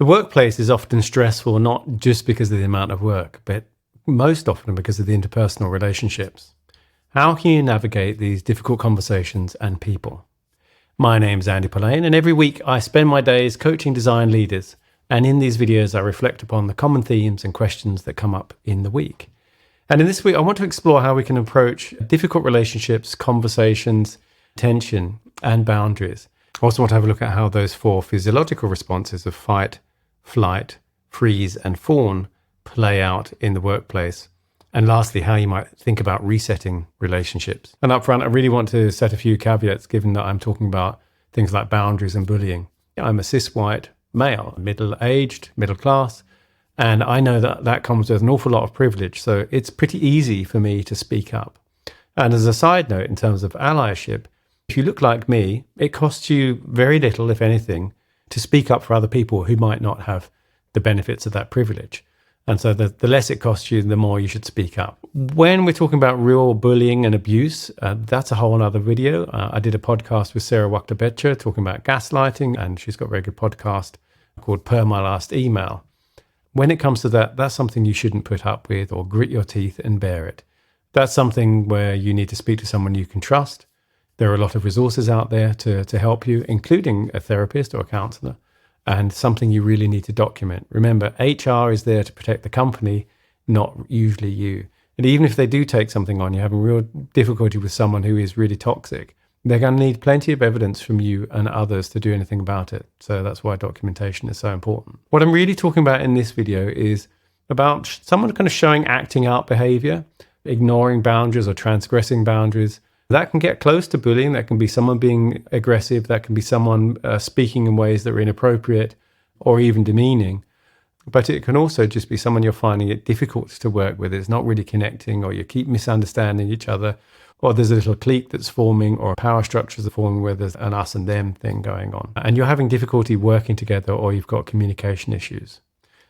The workplace is often stressful, not just because of the amount of work, but most often because of the interpersonal relationships. How can you navigate these difficult conversations and people? My name's Andy Polaine, and every week I spend my days coaching design leaders. And in these videos, I reflect upon the common themes and questions that come up in the week. And in this week, I want to explore how we can approach difficult relationships, conversations, tension, and boundaries. I also want to have a look at how those four physiological responses of fight, flight, freeze, and fawn play out in the workplace. And lastly, how you might think about resetting relationships. And up front, I really want to set a few caveats, given that I'm talking about things like boundaries and bullying. I'm a cis-white male, middle-aged, middle class, and I know that that comes with an awful lot of privilege. So it's pretty easy for me to speak up. And as a side note, in terms of allyship, if you look like me, it costs you very little, if anything, to speak up for other people who might not have the benefits of that privilege. And so the less it costs you, the more you should speak up. When we're talking about real bullying and abuse, that's a whole other video. I did a podcast with Sarah Waktabecha talking about gaslighting, and she's got a very good podcast called Per My Last Email. When it comes to that, that's something you shouldn't put up with or grit your teeth and bear it. That's something where you need to speak to someone you can trust. There are a lot of resources out there to help you, including a therapist or a counselor, and something you really need to document. Remember, HR is there to protect the company, not usually you. And even if they do take something on, you're having real difficulty with someone who is really toxic, they're going to need plenty of evidence from you and others to do anything about it. So that's why documentation is so important. What I'm really talking about in this video is about someone kind of showing acting out behavior, ignoring boundaries or transgressing boundaries. That can get close to bullying. That can be someone being aggressive. That can be someone speaking in ways that are inappropriate or even demeaning. But it can also just be someone you're finding it difficult to work with. It's not really connecting, or you keep misunderstanding each other, or there's a little clique that's forming, or power structures are forming where there's an us and them thing going on. And you're having difficulty working together, or you've got communication issues.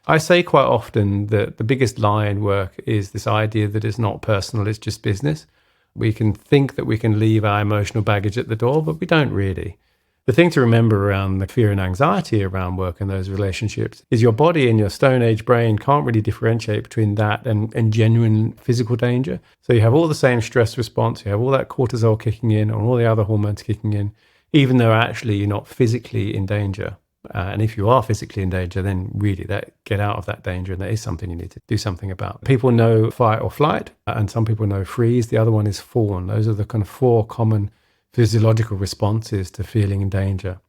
I say quite often that the biggest lie in work is this idea that it's not personal, it's just business. We can think that we can leave our emotional baggage at the door, but we don't really. The thing to remember around the fear and anxiety around work and those relationships is your body and your Stone Age brain can't really differentiate between that and genuine physical danger. So you have all the same stress response, you have all that cortisol kicking in and all the other hormones kicking in, even though actually you're not physically in danger. And if you are physically in danger, then really get out of that danger, and that is something you need to do something about. People know fight or flight, and some people know freeze. The other one is fawn. Those are the kind of four common physiological responses to feeling in danger.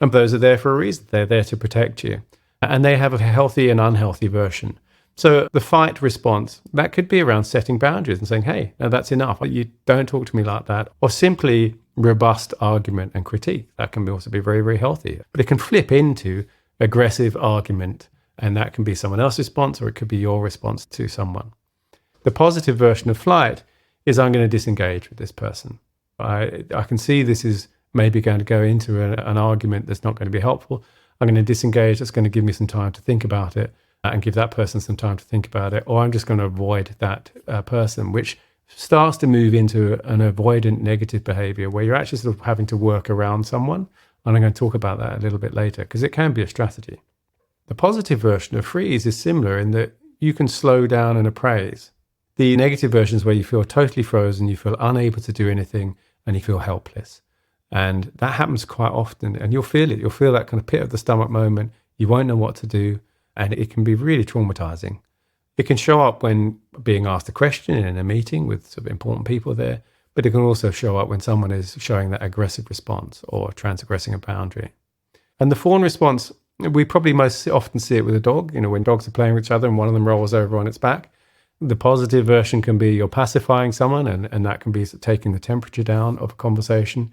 And those are there for a reason. They're there to protect you. And they have a healthy and unhealthy version. So the fight response, that could be around setting boundaries and saying, hey, no, that's enough. You don't talk to me like that. Or simply robust argument and critique. That can also be very, very healthy. But it can flip into aggressive argument, and that can be someone else's response, or it could be your response to someone. The positive version of flight is, I'm going to disengage with this person. I can see this is maybe going to go into an argument that's not going to be helpful. I'm going to disengage. That's going to give me some time to think about it and give that person some time to think about it. Or I'm just going to avoid that person, which starts to move into an avoidant negative behavior where you're actually sort of having to work around someone. And I'm going to talk about that a little bit later because it can be a strategy. The positive version of freeze is similar in that you can slow down and appraise. The negative version is where you feel totally frozen, you feel unable to do anything, and you feel helpless. And that happens quite often, and you'll feel it. You'll feel that kind of pit of the stomach moment. You won't know what to do, and it can be really traumatizing. It can show up when being asked a question in a meeting with sort of important people there, but it can also show up when someone is showing that aggressive response or transgressing a boundary. And the fawn response, we probably most often see it with a dog, when dogs are playing with each other and one of them rolls over on its back. The positive version can be you're pacifying someone, and that can be taking the temperature down of a conversation.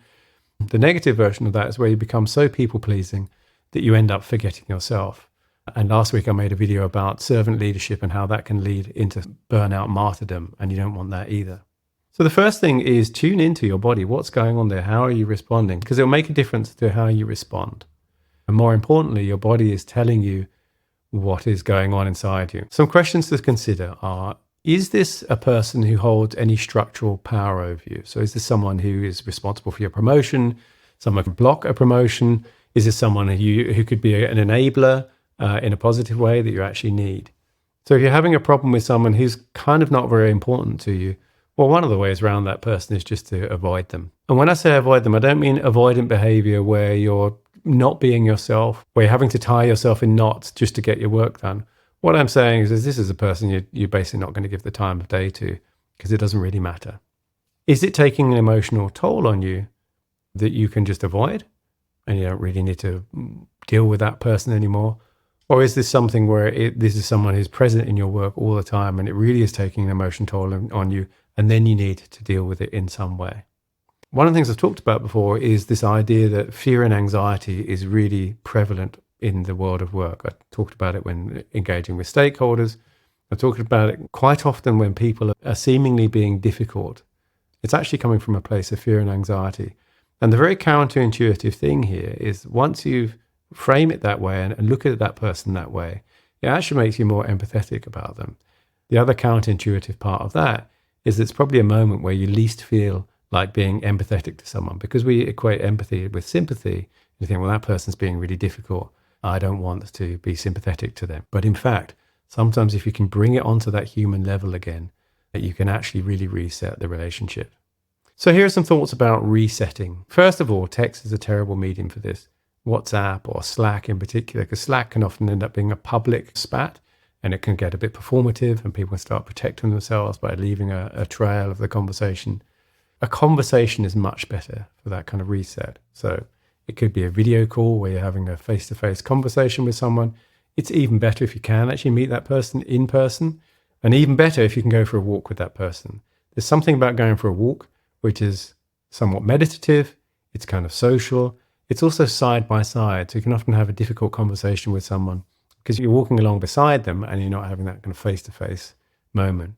The negative version of that is where you become so people-pleasing that you end up forgetting yourself. And last week I made a video about servant leadership and how that can lead into burnout martyrdom, and you don't want that either. So the first thing is tune into your body. What's going on there? How are you responding? Because it'll make a difference to how you respond. And more importantly, your body is telling you what is going on inside you. Some questions to consider are, is this a person who holds any structural power over you? So is this someone who is responsible for your promotion? Someone can block a promotion? Is this someone who could be an enabler in a positive way that you actually need. So if you're having a problem with someone who's kind of not very important to you, well, one of the ways around that person is just to avoid them. And when I say avoid them, I don't mean avoidant behavior where you're not being yourself, where you're having to tie yourself in knots just to get your work done. What I'm saying is this is a person you're basically not going to give the time of day to because it doesn't really matter. Is it taking an emotional toll on you that you can just avoid and you don't really need to deal with that person anymore? Or is this something where this is someone who's present in your work all the time and it really is taking an emotional toll on you, and then you need to deal with it in some way? One of the things I've talked about before is this idea that fear and anxiety is really prevalent in the world of work. I talked about it when engaging with stakeholders. I talked about it quite often when people are seemingly being difficult. It's actually coming from a place of fear and anxiety. And the very counterintuitive thing here is once you frame it that way and look at that person that way, it actually makes you more empathetic about them. The other counterintuitive part of that is it's probably a moment where you least feel like being empathetic to someone, because we equate empathy with sympathy. You think, well, that person's being really difficult. I don't want to be sympathetic to them. But in fact, sometimes if you can bring it onto that human level again, that you can actually really reset the relationship. So here are some thoughts about resetting. First of all, text is a terrible medium for this. WhatsApp or Slack in particular, because Slack can often end up being a public spat and it can get a bit performative and people can start protecting themselves by leaving a trail of the conversation. A conversation is much better for that kind of reset. So it could be a video call where you're having a face-to-face conversation with someone. It's even better if you can actually meet that person in person, and even better if you can go for a walk with that person. There's something about going for a walk which is somewhat meditative, it's kind of social, it's also side by side, so you can often have a difficult conversation with someone because you're walking along beside them and you're not having that kind of face-to-face moment.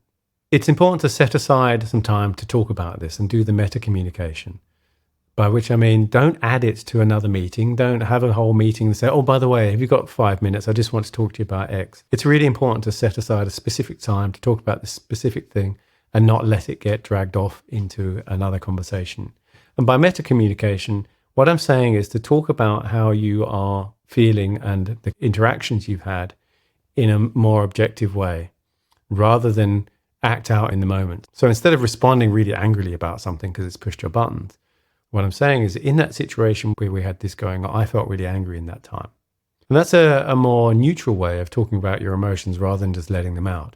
It's important to set aside some time to talk about this and do the meta-communication, by which I mean don't add it to another meeting. Don't have a whole meeting and say, oh, by the way, have you got 5 minutes? I just want to talk to you about X. It's really important to set aside a specific time to talk about this specific thing and not let it get dragged off into another conversation. And by meta-communication, what I'm saying is to talk about how you are feeling and the interactions you've had in a more objective way, rather than act out in the moment. So instead of responding really angrily about something because it's pushed your buttons, what I'm saying is in that situation where we had this going on, I felt really angry in that time. And that's a more neutral way of talking about your emotions rather than just letting them out.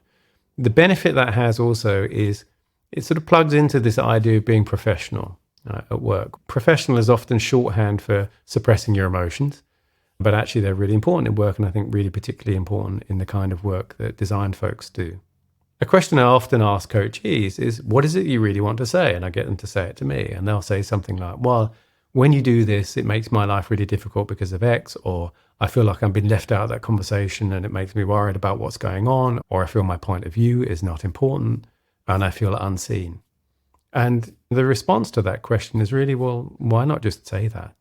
The benefit that has also is it sort of plugs into this idea of being professional at work. Professional is often shorthand for suppressing your emotions, but actually they're really important in work, and I think really particularly important in the kind of work that design folks do. A question I often ask coachees is, what is it you really want to say? And I get them to say it to me, and they'll say something like, well, when you do this, it makes my life really difficult because of X, or I feel like I'm being left out of that conversation and it makes me worried about what's going on, or I feel my point of view is not important and I feel unseen. And the response to that question is really, well, why not just say that?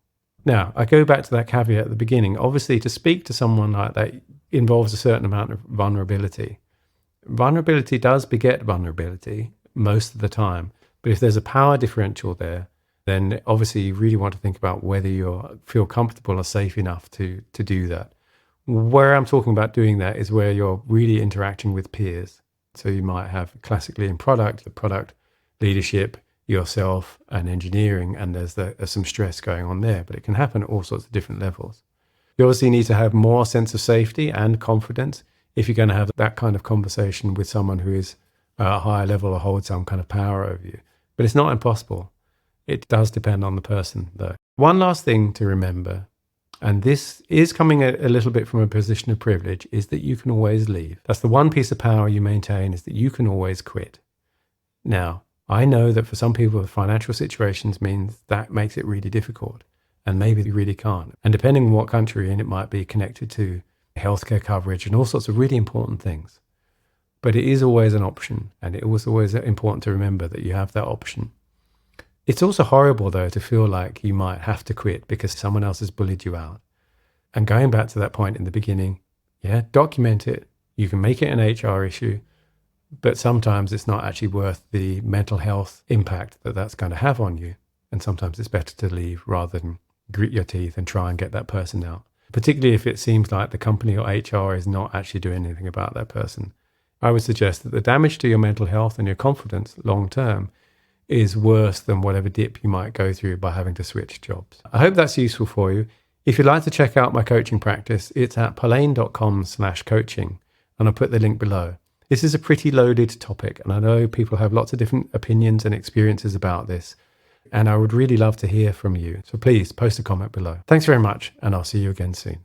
Now, I go back to that caveat at the beginning. Obviously, to speak to someone like that involves a certain amount of vulnerability. Vulnerability does beget vulnerability most of the time. But if there's a power differential there, then obviously you really want to think about whether you feel comfortable or safe enough to do that. Where I'm talking about doing that is where you're really interacting with peers. So you might have classically in the product leadership, yourself and engineering, and there's some stress going on there, but it can happen at all sorts of different levels. You obviously need to have more sense of safety and confidence if you're going to have that kind of conversation with someone who is at a higher level or holds some kind of power over you. But it's not impossible. It does depend on the person, though. One last thing to remember, and this is coming a little bit from a position of privilege, is that you can always leave. That's the one piece of power you maintain, is that you can always quit. Now, I know that for some people, financial situations means that makes it really difficult, and maybe you really can't. And depending on what country you're in, it might be connected to healthcare coverage and all sorts of really important things. But it is always an option, and it was always important to remember that you have that option. It's also horrible, though, to feel like you might have to quit because someone else has bullied you out. And going back to that point in the beginning, document it. You can make it an HR issue, but sometimes it's not actually worth the mental health impact that that's going to have on you. And sometimes it's better to leave rather than grit your teeth and try and get that person out. particularly if it seems like the company or HR is not actually doing anything about that person. I would suggest that the damage to your mental health and your confidence long term is worse than whatever dip you might go through by having to switch jobs. I hope that's useful for you. If you'd like to check out my coaching practice, it's at polane.com/coaching, and I'll put the link below. This is a pretty loaded topic, and I know people have lots of different opinions and experiences about this, and I would really love to hear from you. So please post a comment below. Thanks very much, and I'll see you again soon.